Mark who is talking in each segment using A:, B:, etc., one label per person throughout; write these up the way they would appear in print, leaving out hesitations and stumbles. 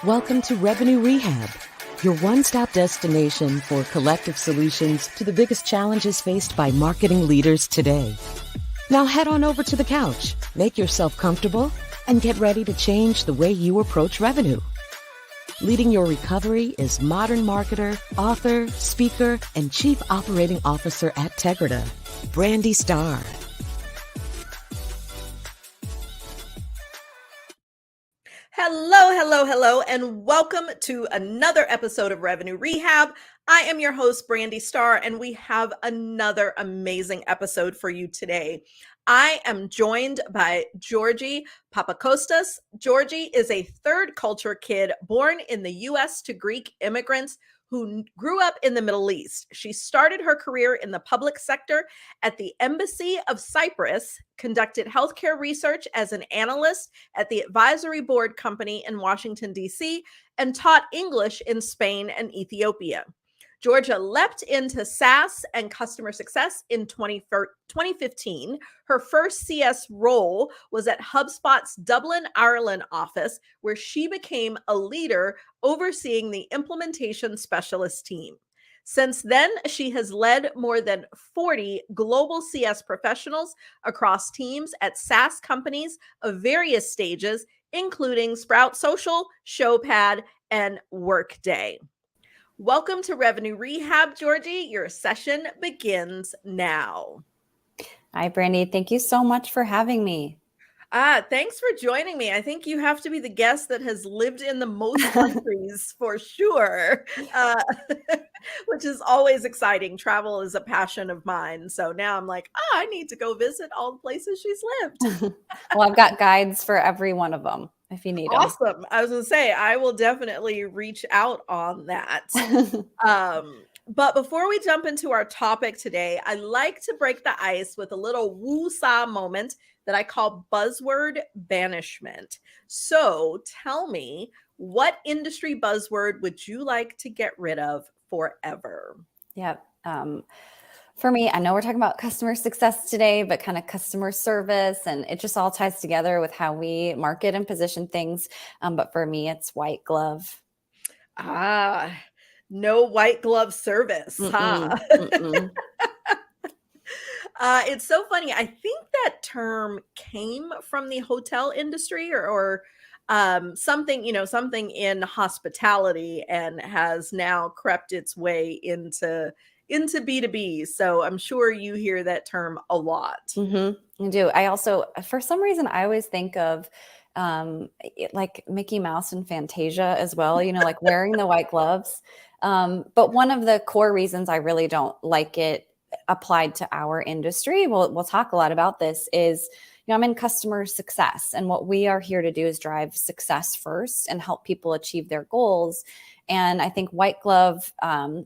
A: Welcome to Revenue Rehab, your one-stop destination for collective solutions to the biggest challenges faced by marketing leaders today. Now head on over to the couch, make yourself comfortable, and get ready to change the way you approach revenue. Leading your recovery is modern marketer, author, speaker, and chief operating officer at Tegrita, Brandi Starr.
B: Hello, and welcome to another episode of Revenue Rehab. I am your host, Brandi Starr, and we have another amazing episode for you today. I am joined by Georgie Papacostas. Georgie is a third culture kid born in the U.S. to Greek immigrants who grew up in the Middle East. She started her career in the public sector at the Embassy of Cyprus, conducted healthcare research as an analyst at the advisory board company in Washington, D.C., and taught English in Spain and Ethiopia. Georgia leapt into SaaS and Customer Success in 2015. Her first CS role was at HubSpot's Dublin, Ireland office, where she became a leader overseeing the implementation specialist team. Since then, she has led more than 40 global CS professionals across teams at SaaS companies of various stages, including Sprout Social, Showpad, and Workday. Welcome to Revenue Rehab, Georgie. Your session begins now.
C: Hi, Brandi. Thank you so much for having me.
B: Thanks for joining me. I think you have to be the guest that has lived in the most countries for sure, which is always exciting. Travel is a passion of mine. So now I'm like, I need to go visit all the places she's lived.
C: Well, I've got guides for every one of them if you need them.
B: Awesome. I was going to say, I will definitely reach out on that. But before we jump into our topic today, I like to break the ice with a little woo-saw moment that I call buzzword banishment. So tell me, what industry buzzword would you like to get rid of forever?
C: Yep. For me, I know we're talking about customer success today, but kind of customer service, and it just all ties together with how we market and position things. But for me, it's white glove.
B: No white glove service, huh? It's so funny. I think that term came from the hotel industry or something, something in hospitality, and has now crept its way into B2B. So I'm sure you hear that term a lot.
C: I do. I also, for some reason, I always think of like Mickey Mouse and Fantasia as well, like wearing the white gloves. But one of the core reasons I really don't like it applied to our industry, we'll talk a lot about this, is I'm in customer success, and what we are here to do is drive success first and help people achieve their goals. And I think white glove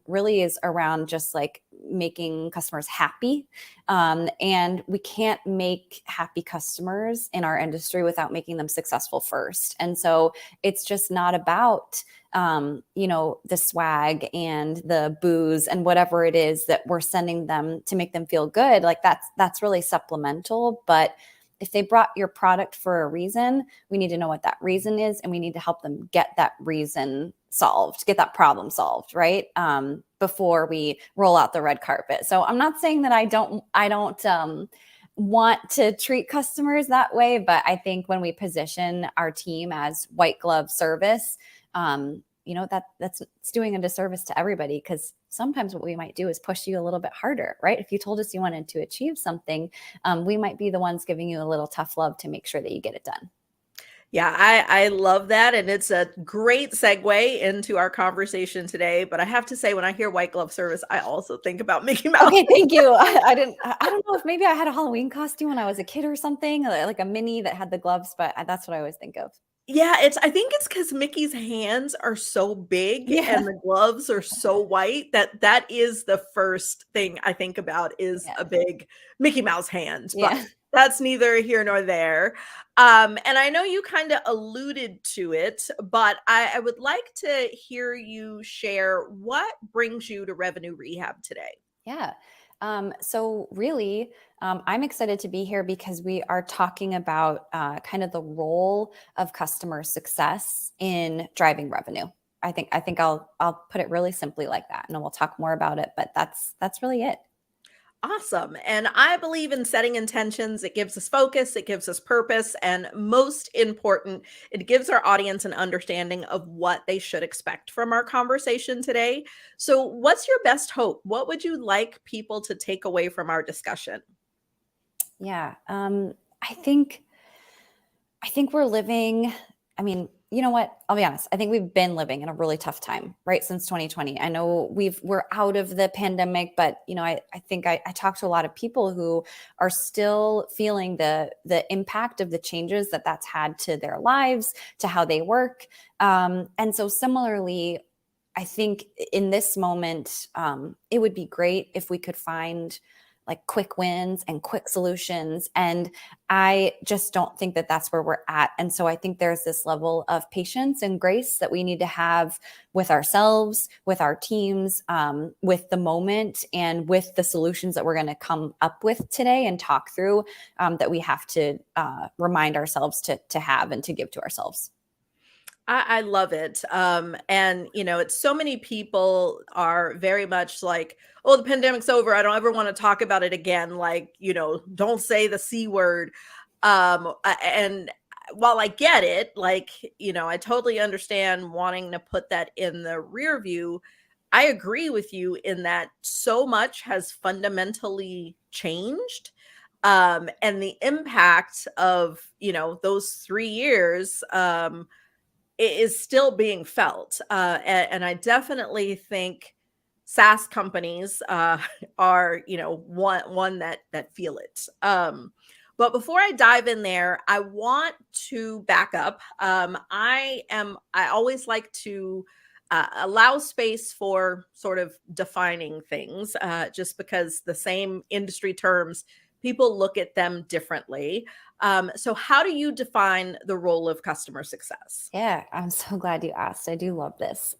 C: really is around just like making customers happy. And we can't make happy customers in our industry without making them successful first. And so it's just not about, the swag and the booze and whatever it is that we're sending them to make them feel good. Like that's really supplemental. But if they brought your product for a reason, we need to know what that reason is, and we need to help them get that reason solved, get that problem solved, right? Before we roll out the red carpet. So I'm not saying that I don't want to treat customers that way, but I think when we position our team as white glove service, that's doing a disservice to everybody, because sometimes what we might do is push you a little bit harder, right? If you told us you wanted to achieve something, we might be the ones giving you a little tough love to make sure that you get it done.
B: Yeah, I love that. And it's a great segue into our conversation today. But I have to say, when I hear white glove service, I also think about Mickey Mouse.
C: Okay, thank you. I don't know if maybe I had a Halloween costume when I was a kid or something, like a mini that had the gloves, but that's what I always think of.
B: Yeah, I think it's because Mickey's hands are so big and the gloves are so white that is the first thing I think about is a big Mickey Mouse hand. But that's neither here nor there. And I know you kind of alluded to it, but I would like to hear you share what brings you to Revenue Rehab today.
C: Yeah. So really, I'm excited to be here because we are talking about kind of the role of customer success in driving revenue. I think I'll put it really simply like that, and then we'll talk more about it. But that's really it.
B: Awesome. And I believe in setting intentions. It gives us focus, it gives us purpose, and most important, it gives our audience an understanding of what they should expect from our conversation today. So, what's your best hope? What would you like people to take away from our discussion?
C: Yeah, I think we're living. I mean, you know what? I'll be honest. I think we've been living in a really tough time, right? Since 2020. I know we're out of the pandemic, but I think I talk to a lot of people who are still feeling the impact of the changes that's had to their lives, to how they work. And so similarly, I think in this moment, it would be great if we could find like quick wins and quick solutions. And I just don't think that's where we're at. And so I think there's this level of patience and grace that we need to have with ourselves, with our teams, with the moment, and with the solutions that we're going to come up with today and talk through, that we have to remind ourselves to have and to give to ourselves.
B: I love it. And it's so many people are very much like, oh, the pandemic's over. I don't ever want to talk about it again. Like, don't say the C word. And while I get it, like, I totally understand wanting to put that in the rear view. I agree with you in that so much has fundamentally changed. And the impact of, those 3 years, it is still being felt. And I definitely think SaaS companies are, one that feel it. But before I dive in there, I want to back up. I always like to allow space for sort of defining things, just because the same industry terms, people look at them differently. So how do you define the role of customer success?
C: Yeah, I'm so glad you asked. I do love this.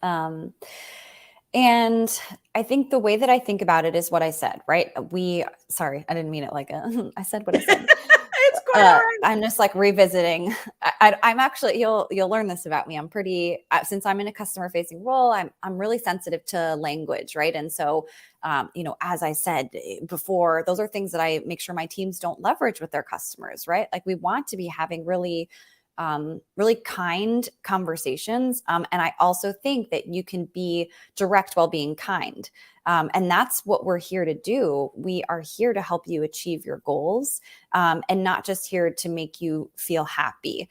C: And I think the way that I think about it is what I said, right? Sorry, I didn't mean it like I said what I said.
B: It's quite all right.
C: I'm just like revisiting. I'm actually, you'll learn this about me. I'm pretty, since I'm in a customer facing role, I'm really sensitive to language, right? And so, as I said before, those are things that I make sure my teams don't leverage with their customers, right? Like we want to be having really kind conversations. And I also think that you can be direct while being kind. And that's what we're here to do. We are here to help you achieve your goals, and not just here to make you feel happy,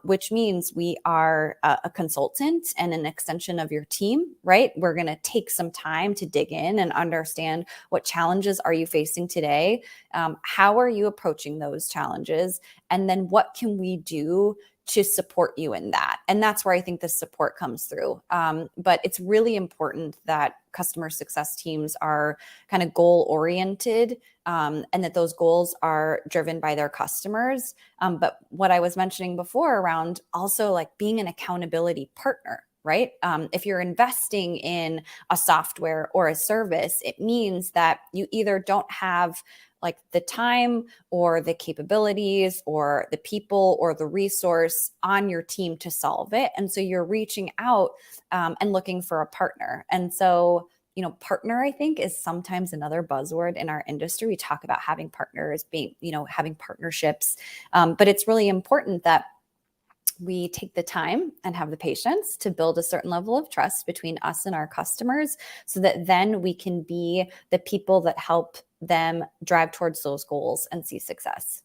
C: which means we are a consultant and an extension of your team, right? We're going to take some time to dig in and understand what challenges are you facing today? How are you approaching those challenges? And then what can we do to support you in that? And that's where I think the support comes through. But it's really important that customer success teams are kind of goal oriented, and that those goals are driven by their customers. But what I was mentioning before around also like being an accountability partner, right? If you're investing in a software or a service, it means that you either don't have like the time or the capabilities or the people or the resource on your team to solve it. And so you're reaching out, and looking for a partner. And so, partner, I think, is sometimes another buzzword in our industry. We talk about having partners, having partnerships. But it's really important that we take the time and have the patience to build a certain level of trust between us and our customers, so that then we can be the people that help them drive towards those goals and see success.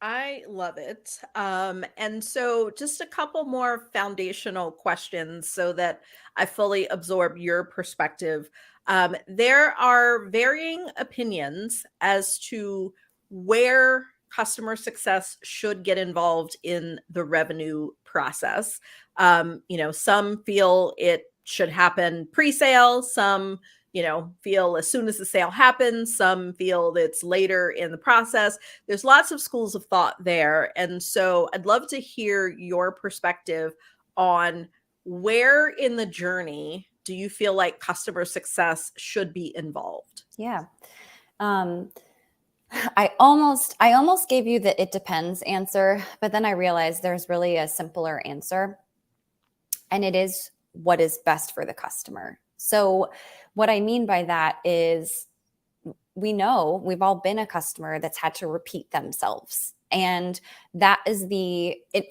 B: I love it. And so just a couple more foundational questions so that I fully absorb your perspective. There are varying opinions as to where customer success should get involved in the revenue process. Some feel it should happen pre-sale, some feel as soon as the sale happens, some feel it's later in the process. There's lots of schools of thought there. And so I'd love to hear your perspective on where in the journey do you feel like customer success should be involved?
C: Yeah. Um, I almost gave you the it depends answer, but then I realized there's really a simpler answer, and it is what is best for the customer. So what I mean by that is, we know we've all been a customer that's had to repeat themselves. And that is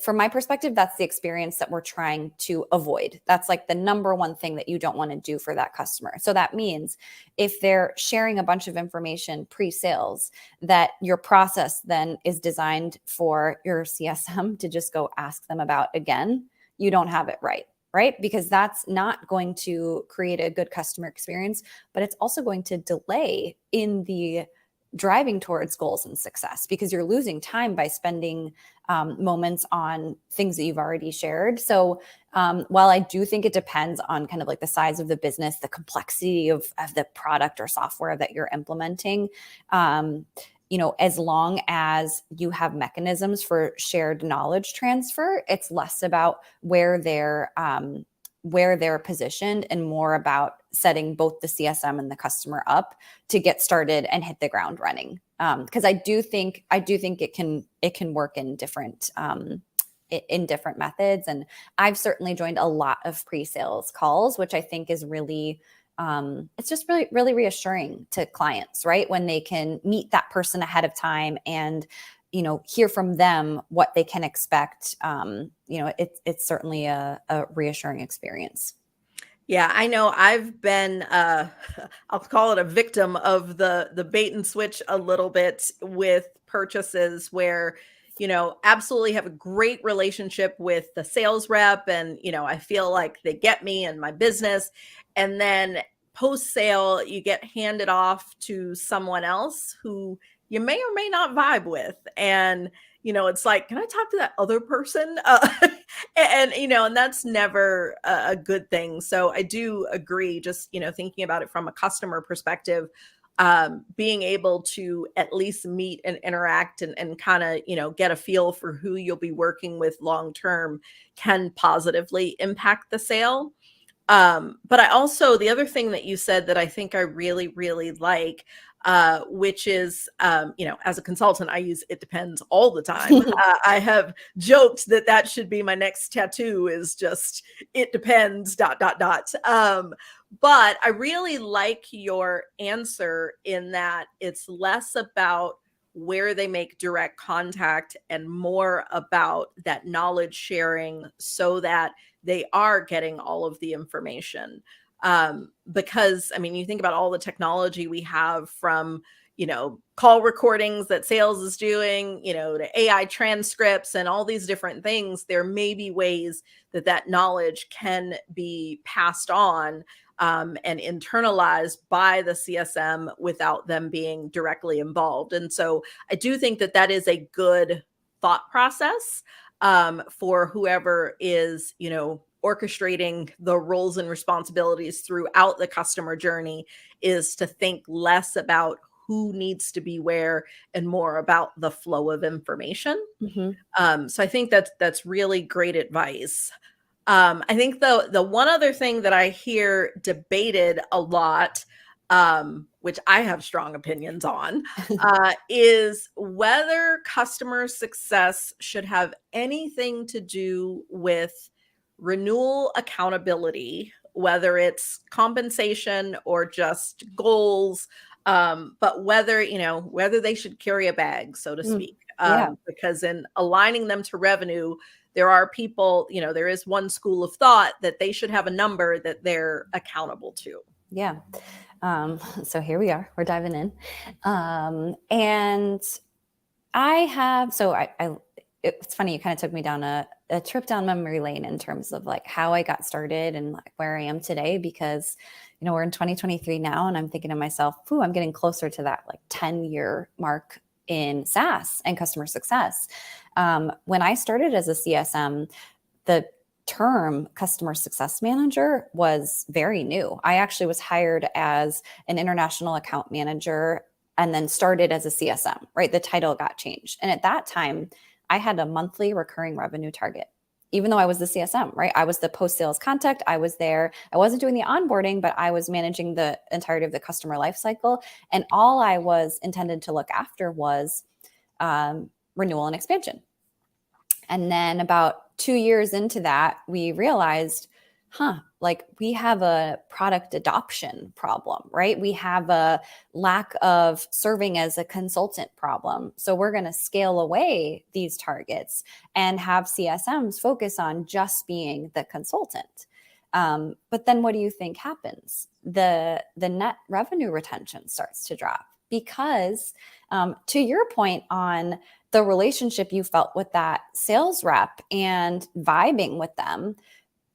C: from my perspective, that's the experience that we're trying to avoid. That's like the number one thing that you don't want to do for that customer. So that means if they're sharing a bunch of information pre-sales, that your process then is designed for your CSM to just go ask them about again, you don't have it right. Right? Because that's not going to create a good customer experience, but it's also going to delay in the driving towards goals and success, because you're losing time by spending moments on things that you've already shared. So while I do think it depends on kind of like the size of the business, the complexity of the product or software that you're implementing, as long as you have mechanisms for shared knowledge transfer, it's less about where they're positioned and more about setting both the CSM and the customer up to get started and hit the ground running. Because I do think it can work in different methods. And I've certainly joined a lot of pre-sales calls, which I think is really it's just really, really reassuring to clients, right? When they can meet that person ahead of time and, hear from them what they can expect. It's certainly a reassuring experience.
B: Yeah, I know I've been, I'll call it a victim of the bait and switch a little bit with purchases where, absolutely have a great relationship with the sales rep. And, I feel like they get me and my business. And then post sale, you get handed off to someone else who you may or may not vibe with. And, it's like, can I talk to that other person? And that's never a good thing. So I do agree, just, thinking about it from a customer perspective, being able to at least meet and interact and kind of, get a feel for who you'll be working with long-term can positively impact the sale. But the other thing that you said that I think I really, really like, which is, as a consultant, I use it depends all the time. I have joked that should be my next tattoo, is just it depends ... But I really like your answer in that it's less about where they make direct contact and more about that knowledge sharing so that they are getting all of the information. Because you think about all the technology we have, from, call recordings that sales is doing, to AI transcripts and all these different things. There may be ways that knowledge can be passed on and internalized by the CSM without them being directly involved. And so I do think that is a good thought process for whoever is, orchestrating the roles and responsibilities throughout the customer journey, is to think less about who needs to be where and more about the flow of information. Mm-hmm. So I think that's really great advice. I think the one other thing that I hear debated a lot, which I have strong opinions on, is whether customer success should have anything to do with renewal accountability, whether it's compensation or just goals, but whether they should carry a bag, so to speak. Because in aligning them to revenue, there are people, there is one school of thought that they should have a number that they're accountable to.
C: Yeah. So here we are, we're diving in. And it's funny, you kind of took me down a trip down memory lane in terms of like how I got started and like where I am today, because, we're in 2023 now, and I'm thinking to myself, I'm getting closer to that like 10-year mark in SaaS and customer success. When I started as a CSM, the term customer success manager was very new. I actually was hired as an international account manager and then started as a CSM, right? The title got changed. And at that time, I had a monthly recurring revenue target. even though I was the CSM, right? I was the post-sales contact. I was there. I wasn't doing the onboarding, but I was managing the entirety of the customer lifecycle. And all I was intended to look after was renewal and expansion. And then about 2 years into that, we realized, like we have a product adoption problem, right? We have a lack of serving as a consultant problem. So we're going to scale away these targets and have CSMs focus on just being the consultant. But then what do you think happens? The net revenue retention starts to drop because to your point on the relationship you felt with that sales rep and vibing with them,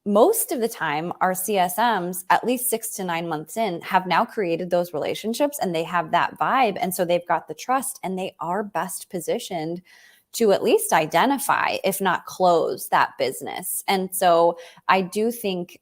C: most of the time, our CSMs, at least 6 to 9 months in, have now created those relationships and they have that vibe. And so they've got the trust and they are best positioned to at least identify, if not close, that business. And so I do think,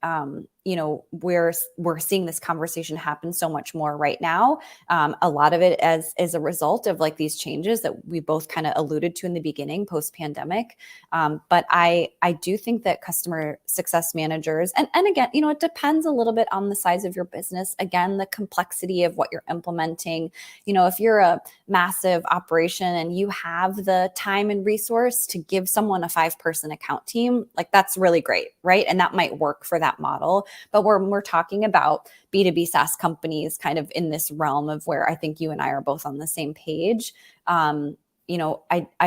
C: we're seeing this conversation happen so much more right now. A lot of it as a result of like these changes that we both kind of alluded to in the beginning, post-pandemic. But I do think that customer success managers, and again, it depends a little bit on the size of your business. Again, the complexity of what you're implementing. If you're a massive operation and you have the time and resource to give someone a 5-person account team, like that's really great, right? And that might work for that model. But we're talking about B2B SaaS companies kind of in this realm of where I think you and I are both on the same page. I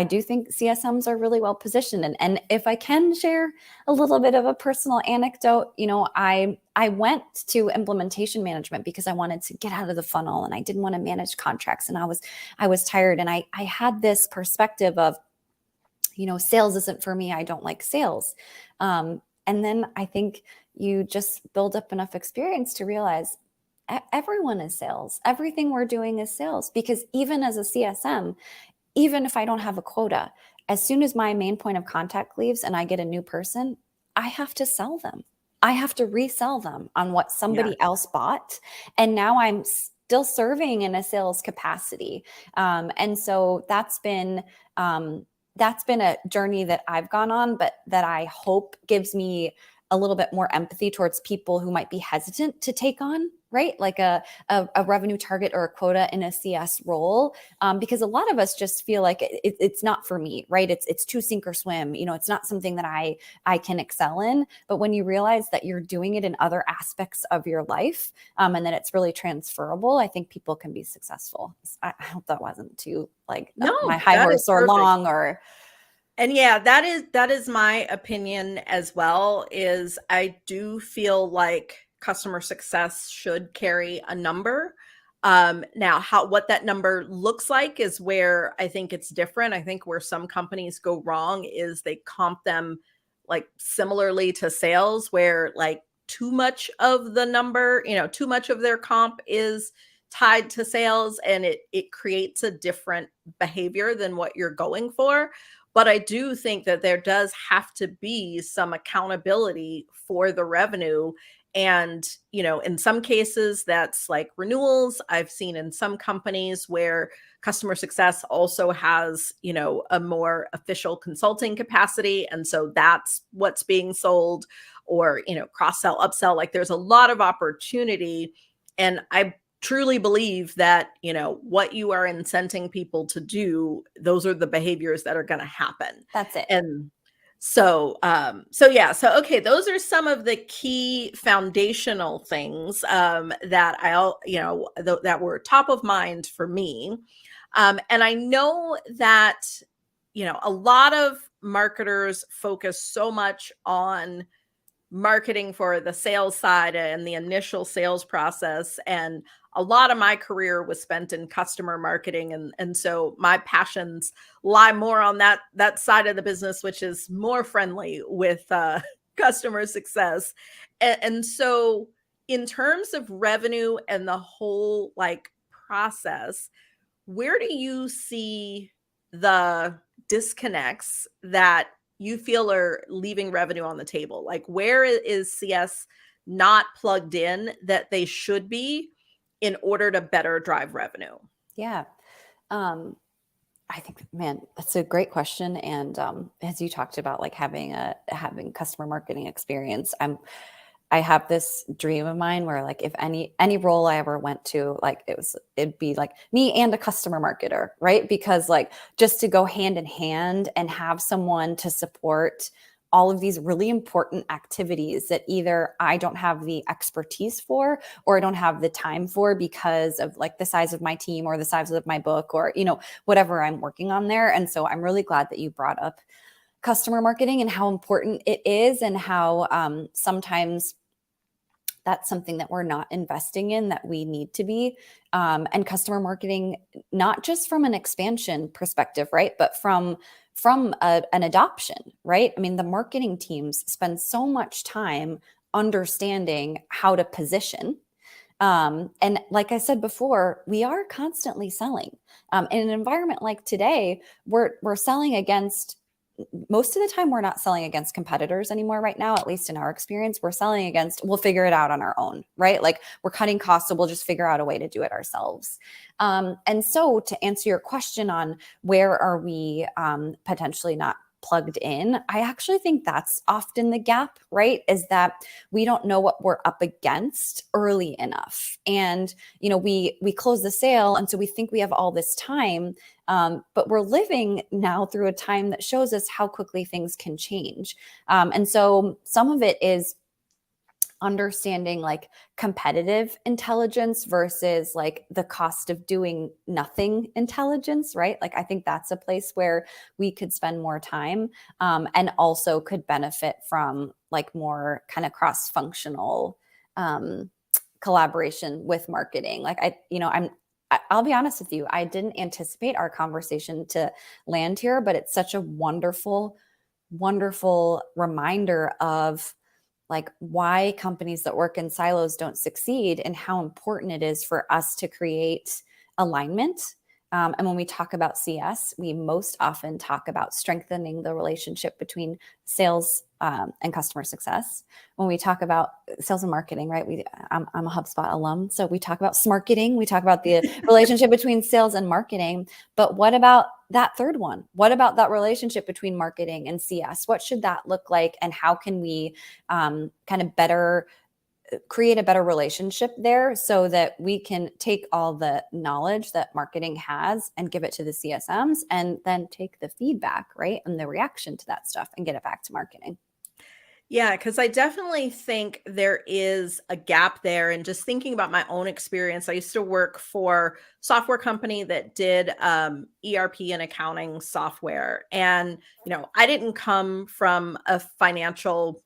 C: do think CSMs are really well positioned. And if I can share a little bit of a personal anecdote, I went to implementation management because I wanted to get out of the funnel and I didn't want to manage contracts. And I was tired. And I had this perspective of, sales isn't for me. I don't like sales. And then I think you just build up enough experience to realize everyone is sales. Everything we're doing is sales, because even as a CSM, even if I don't have a quota, as soon as my main point of contact leaves and I get a new person, I have to sell them. I have to resell them on what somebody else bought. And now I'm still serving in a sales capacity. And so that's been a journey that I've gone on, but that I hope gives me a little bit more empathy towards people who might be hesitant to take on, right? Like a revenue target or a quota in a CS role. Because a lot of us just feel like it's not for me, right? It's too sink or swim. It's not something that I can excel in. But when you realize that you're doing it in other aspects of your life, and that it's really transferable, I think people can be successful. I hope that wasn't too my high horse or long or...
B: And yeah, that is my opinion as well, is I do feel like customer success should carry a number. Now, what that number looks like is where I think it's different. I think where some companies go wrong is they comp them like similarly to sales, where like too much of the number, too much of their comp is tied to sales, and it creates a different behavior than what you're going for. But I do think that there does have to be some accountability for the revenue. And, in some cases, that's like renewals. I've seen in some companies where customer success also has, a more official consulting capacity. And so that's what's being sold, or, cross-sell, upsell. Like there's a lot of opportunity. And I truly believe that, what you are incenting people to do, those are the behaviors that are going to happen.
C: That's it.
B: And so, okay, those are some of the key foundational things that that were top of mind for me. And I know that, a lot of marketers focus so much on marketing for the sales side and the initial sales process. And a lot of my career was spent in customer marketing. And so my passions lie more on that side of the business, which is more friendly with customer success. And so in terms of revenue and the whole process, where do you see the disconnects that you feel are leaving revenue on the table? Like where is CS not plugged in that they should be in order to better drive revenue?
C: Yeah. I think, man, that's a great question. And as you talked about, like having customer marketing experience, I have this dream of mine where like if any role I ever went to, like it'd be like me and a customer marketer, right? Because like just to go hand in hand and have someone to support all of these really important activities that either I don't have the expertise for or I don't have the time for because of like the size of my team or the size of my book or, whatever I'm working on there. And so I'm really glad that you brought up customer marketing and how important it is and how sometimes that's something that we're not investing in that we need to be. And customer marketing, not just from an expansion perspective, right? But from an adoption, right? I mean, the marketing teams spend so much time understanding how to position. And like I said before, we are constantly selling. In an environment like today, we're selling against, most of the time, we're not selling against competitors anymore right now, at least in our experience. We're selling against, we'll figure it out on our own, right? Like we're cutting costs, so we'll just figure out a way to do it ourselves. And so to answer your question on where are we potentially not plugged in, I actually think that's often the gap, right? Is that we don't know what we're up against early enough. And, we close the sale. And so we think we have all this time, but we're living now through a time that shows us how quickly things can change. And so some of it is understanding like competitive intelligence versus like the cost of doing nothing intelligence, right? Like I think that's a place where we could spend more time and also could benefit from like more kind of cross-functional collaboration with marketing. Like I'll be honest with you, I didn't anticipate our conversation to land here, but it's such a wonderful, wonderful reminder of like why companies that work in silos don't succeed and how important it is for us to create alignment. And when we talk about CS, we most often talk about strengthening the relationship between sales and customer success. When we talk about sales and marketing, right? I'm a HubSpot alum, so we talk about smarketing. We talk about the relationship between sales and marketing. But what about that third one? What about that relationship between marketing and CS? What should that look like? And how can we kind of better create a better relationship there so that we can take all the knowledge that marketing has and give it to the CSMs and then take the feedback, right? And the reaction to that stuff and get it back to marketing.
B: Yeah, because I definitely think there is a gap there. And just thinking about my own experience, I used to work for a software company that did ERP and accounting software. And, I didn't come from a financial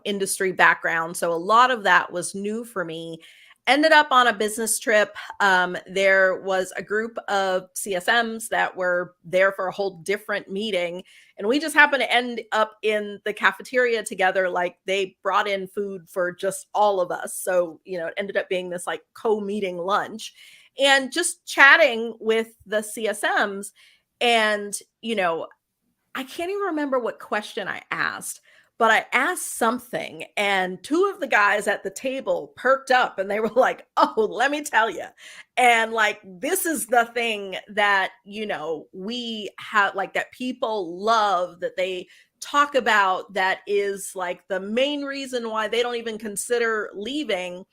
B: industry background. So a lot of that was new for me. Ended up on a business trip. There was a group of CSMs that were there for a whole different meeting. And we just happened to end up in the cafeteria together. Like they brought in food for just all of us. So, it ended up being this like co-meeting lunch and just chatting with the CSMs. And, I can't even remember what question I asked, but I asked something and two of the guys at the table perked up and they were like, "Oh, let me tell you." And like, this is the thing that, we have, like, that people love, that they talk about, that is like the main reason why they don't even consider leaving.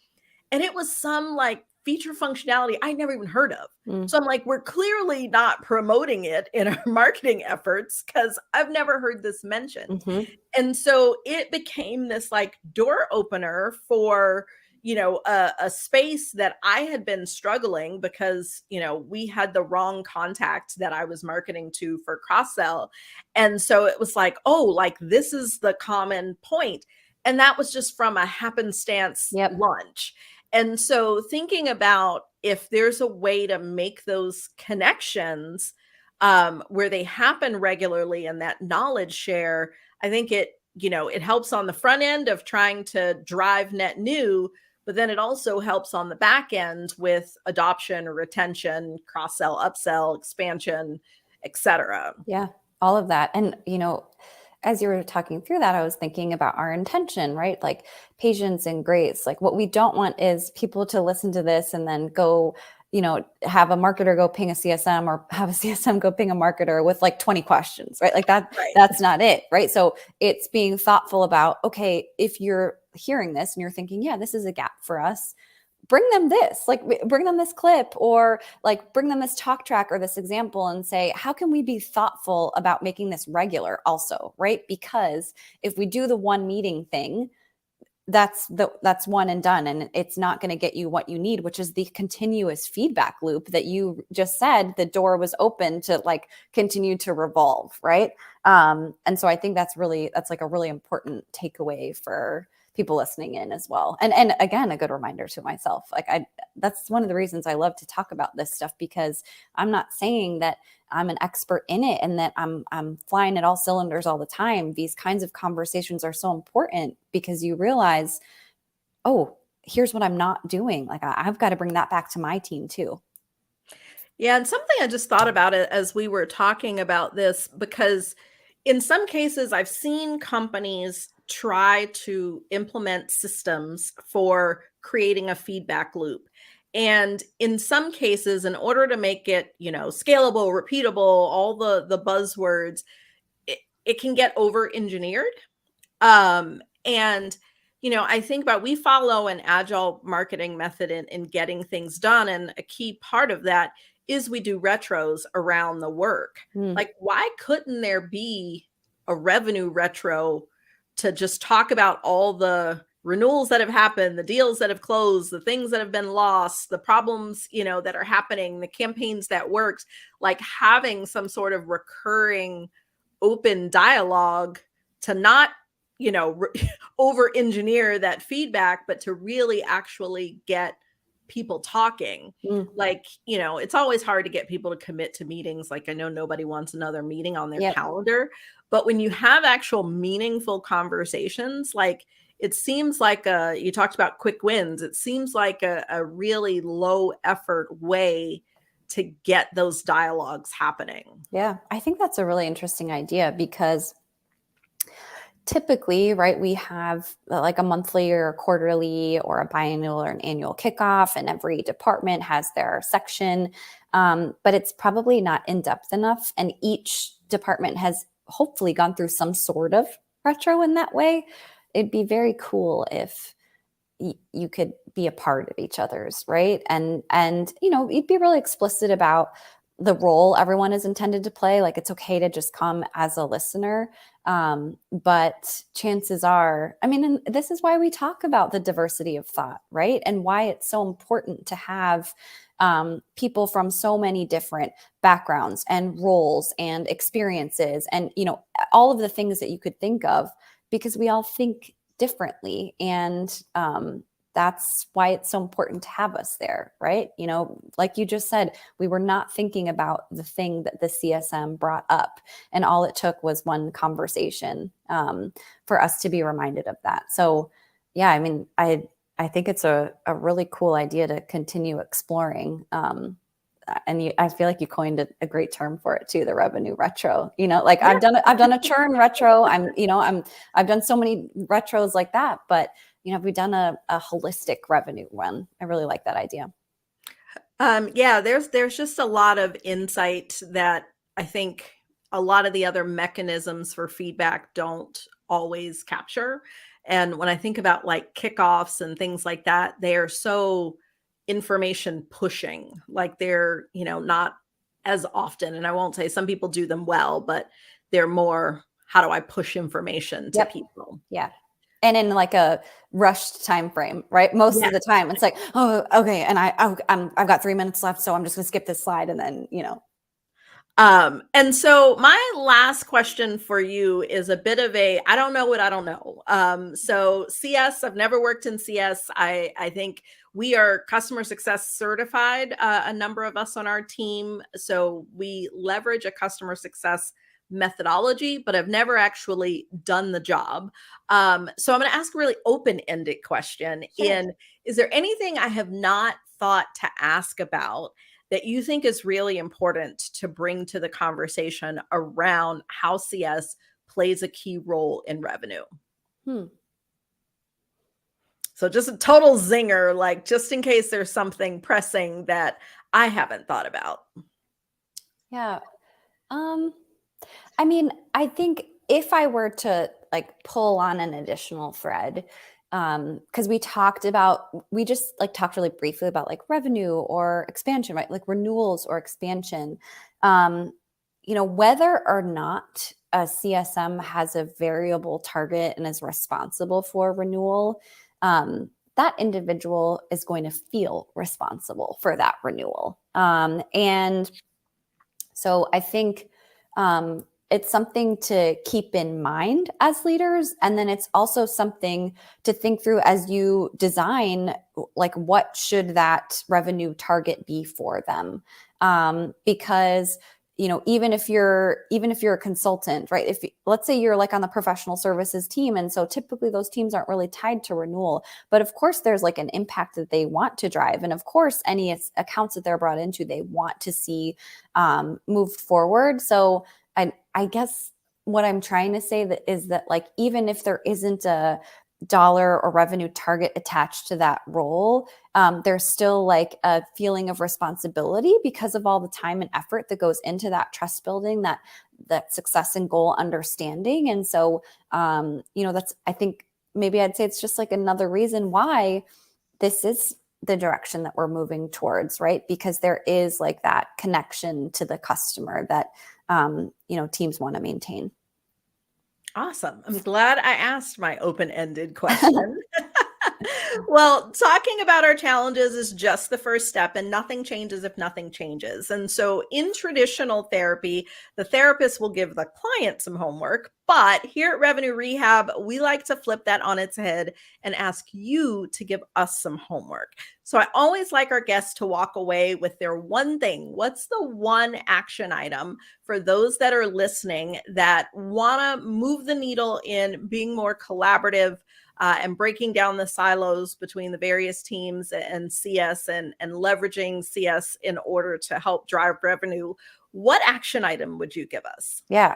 B: And it was some like feature functionality I never even heard of. So I'm like, we're clearly not promoting it in our marketing efforts because I've never heard this mentioned.
C: Mm-hmm.
B: And so it became this like door opener for, a space that I had been struggling because, we had the wrong contact that I was marketing to for cross sell. And so it was like, oh, like this is the common point. And that was just from a happenstance lunch. And so thinking about if there's a way to make those connections where they happen regularly and that knowledge share, I think it helps on the front end of trying to drive net new, but then it also helps on the back end with adoption, retention, cross-sell, upsell, expansion, etc.
C: Yeah, all of that. And, as you were talking through that, I was thinking about our intention, right? Like patience and grace. Like what we don't want is people to listen to this and then go have a marketer go ping a CSM or have a CSM go ping a marketer with like 20 questions, right? Like that's not it, right? So it's being thoughtful about, okay, if you're hearing this and you're thinking, yeah, this is a gap for us, bring them this clip, or like bring them this talk track or this example and say, how can we be thoughtful about making this regular also, right? Because if we do the one meeting thing, that's one and done, and it's not going to get you what you need, which is the continuous feedback loop that you just said the door was open to like continue to revolve, right? And so I think that's like a really important takeaway for people listening in as well. And again, a good reminder to myself, like that's one of the reasons I love to talk about this stuff, because I'm not saying that I'm an expert in it and that I'm flying at all cylinders all the time. These kinds of conversations are so important because you realize, oh, here's what I'm not doing. Like I've got to bring that back to my team too.
B: Yeah. And something I just thought about it as we were talking about this, because in some cases I've seen companies try to implement systems for creating a feedback loop. And in some cases, in order to make it, scalable, repeatable, all the buzzwords, it can get over engineered. And, I think about, we follow an agile marketing method in getting things done. And a key part of that is we do retros around the work. Like, why couldn't there be a revenue retro to just talk about all the renewals that have happened, the deals that have closed, the things that have been lost, the problems, that are happening, the campaigns that works, like having some sort of recurring open dialogue to not, over engineer that feedback, but to really actually get people talking. Like, it's always hard to get people to commit to meetings. Like, I know nobody wants another meeting on their calendar, but when you have actual meaningful conversations, like, it seems like you talked about quick wins. It seems like a really low effort way to get those dialogues happening.
C: Yeah, I think that's a really interesting idea, because typically, right, we have like a monthly or quarterly or a biannual or an annual kickoff, and every department has their section, but it's probably not in depth enough. And each department has hopefully gone through some sort of retro in that way. It'd be very cool if you could be a part of each other's, right? And you'd be really explicit about the role everyone is intended to play. Like, it's okay to just come as a listener. But chances are, and this is why we talk about the diversity of thought, right? And why it's so important to have people from so many different backgrounds and roles and experiences and, all of the things that you could think of, because we all think differently. And that's why it's so important to have us there, right? Like you just said, we were not thinking about the thing that the CSM brought up, and all it took was one conversation for us to be reminded of that. So yeah, I think it's a really cool idea to continue exploring. And I feel like you coined a great term for it too, the revenue retro. Like, yeah. I've done a churn retro. I've done so many retros like that, but we've done a holistic revenue one. I really like that idea.
B: Yeah, there's just a lot of insight that I think a lot of the other mechanisms for feedback don't always capture. And when I think about like kickoffs and things like that, they are so information pushing, like they're, not as often. And I won't say some people do them well, but they're more, how do I push information to people?
C: Yeah. And in like a rushed time frame, right? Most of the time it's like, oh, okay. And I've got 3 minutes left, so I'm just gonna skip this slide. And then,
B: And so my last question for you is a bit of I don't know what I don't know. So CS, I've never worked in CS. I think we are customer success certified, a number of us on our team. So we leverage a customer success methodology, but I've never actually done the job. So I'm going to ask a really open-ended question.
C: Sure.
B: Is there anything I have not thought to ask about that you think is really important to bring to the conversation around how CS plays a key role in revenue? So just a total zinger, like just in case there's something pressing that I haven't thought about.
C: Yeah. I mean, I think if I were to like pull on an additional thread, because we just like talked really briefly about like revenue or expansion, right? Like renewals or expansion. Um, whether or not a CSM has a variable target and is responsible for renewal, that individual is going to feel responsible for that renewal. And so I think it's something to keep in mind as leaders. And then it's also something to think through as you design, like what should that revenue target be for them? Because even if you're a consultant, right? If let's say you're like on the professional services team, and so typically those teams aren't really tied to renewal, but of course there's like an impact that they want to drive, and of course any accounts that they're brought into, they want to see moved forward. So I guess what I'm trying to say is that like even if there isn't a dollar or revenue target attached to that role, there's still like a feeling of responsibility because of all the time and effort that goes into that trust building, that success and goal understanding. And so, that's, I think maybe I'd say it's just like another reason why this is the direction that we're moving towards, right? Because there is like that connection to the customer that, teams want to maintain.
B: Awesome. I'm glad I asked my open-ended question. Well, talking about our challenges is just the first step, and nothing changes if nothing changes. And so in traditional therapy, the therapist will give the client some homework, but here at Revenue Rehab, we like to flip that on its head and ask you to give us some homework. So I always like our guests to walk away with their one thing. What's the one action item for those that are listening that want to move the needle in being more collaborative, and breaking down the silos between the various teams and CS, and leveraging CS in order to help drive revenue? What action item would you give us?
C: Yeah,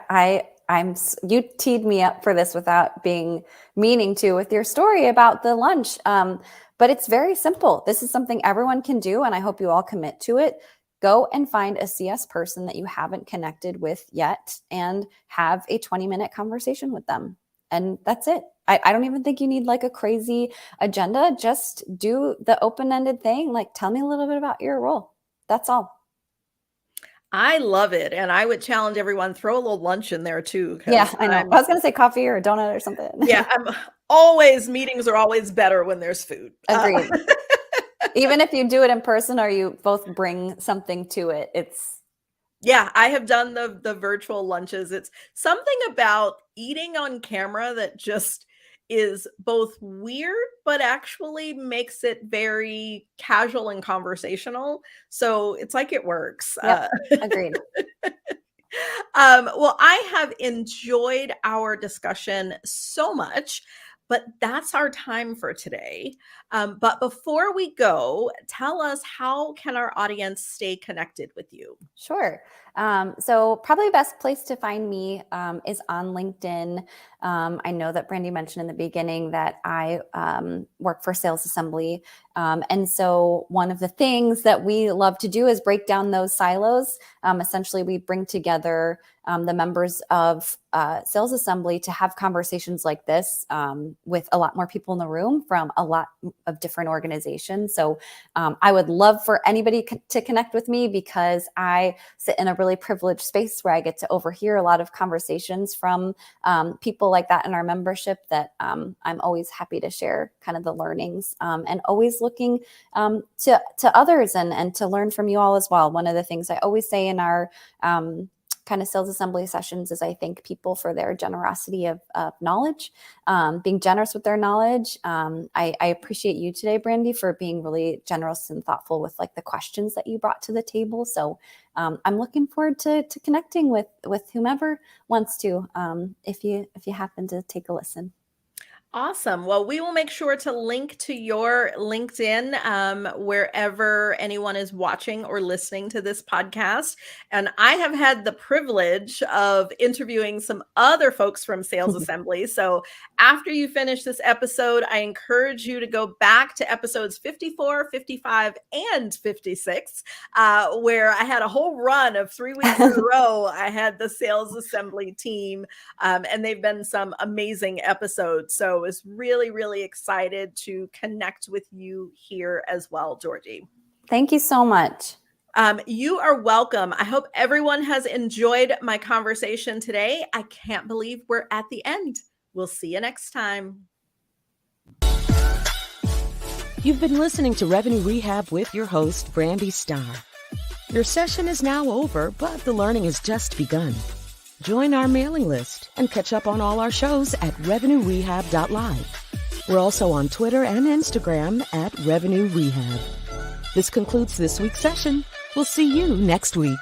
C: you teed me up for this without meaning to with your story about the lunch. But it's very simple. This is something everyone can do, and I hope you all commit to it. Go and find a CS person that you haven't connected with yet and have a 20-minute conversation with them. And that's it. I don't even think you need like a crazy agenda. Just do the open-ended thing. Like, tell me a little bit about your role. That's all.
B: I love it. And I would challenge everyone, throw a little lunch in there too.
C: Yeah, I know. I was going to say coffee or a donut or something.
B: Yeah, meetings are always better when there's food.
C: Agreed. Even if you do it in person or you both bring something to it,
B: yeah, I have done the virtual lunches. It's something about eating on camera that just is both weird, but actually makes it very casual and conversational. So it's like it works.
C: Yep, agreed.
B: Well, I have enjoyed our discussion so much, but that's our time for today. But before we go, tell us, how can our audience stay connected with you?
C: Sure. So probably the best place to find me is on LinkedIn. I know that Brandi mentioned in the beginning that I work for Sales Assembly. And so one of the things that we love to do is break down those silos. Essentially, we bring together the members of Sales Assembly to have conversations like this with a lot more people in the room from a lot of different organizations. So I would love for anybody to connect with me, because I sit in a really privileged space where I get to overhear a lot of conversations from people like that in our membership that I'm always happy to share kind of the learnings, and always looking to others and to learn from you all as well. One of the things I always say in our kind of Sales Assembly sessions is I thank people for their generosity of knowledge, being generous with their knowledge. I appreciate you today, Brandi, for being really generous and thoughtful with like the questions that you brought to the table. So I'm looking forward to connecting with whomever wants to, if you happen to take a listen.
B: Awesome. Well, we will make sure to link to your LinkedIn wherever anyone is watching or listening to this podcast. And I have had the privilege of interviewing some other folks from Sales Assembly. So after you finish this episode, I encourage you to go back to episodes 54, 55, and 56, where I had a whole run of 3 weeks in a row. I had the Sales Assembly team, and they've been some amazing episodes. So I was really, really excited to connect with you here as well, Georgie.
C: Thank you so much.
B: You are welcome. I hope everyone has enjoyed my conversation today. I can't believe we're at the end. We'll see you next time.
A: You've been listening to Revenue Rehab with your host, Brandi Starr. Your session is now over, but the learning has just begun. Join our mailing list and catch up on all our shows at revenuerehab.live. We're also on Twitter and Instagram at Revenue Rehab. This concludes this week's session. We'll see you next week.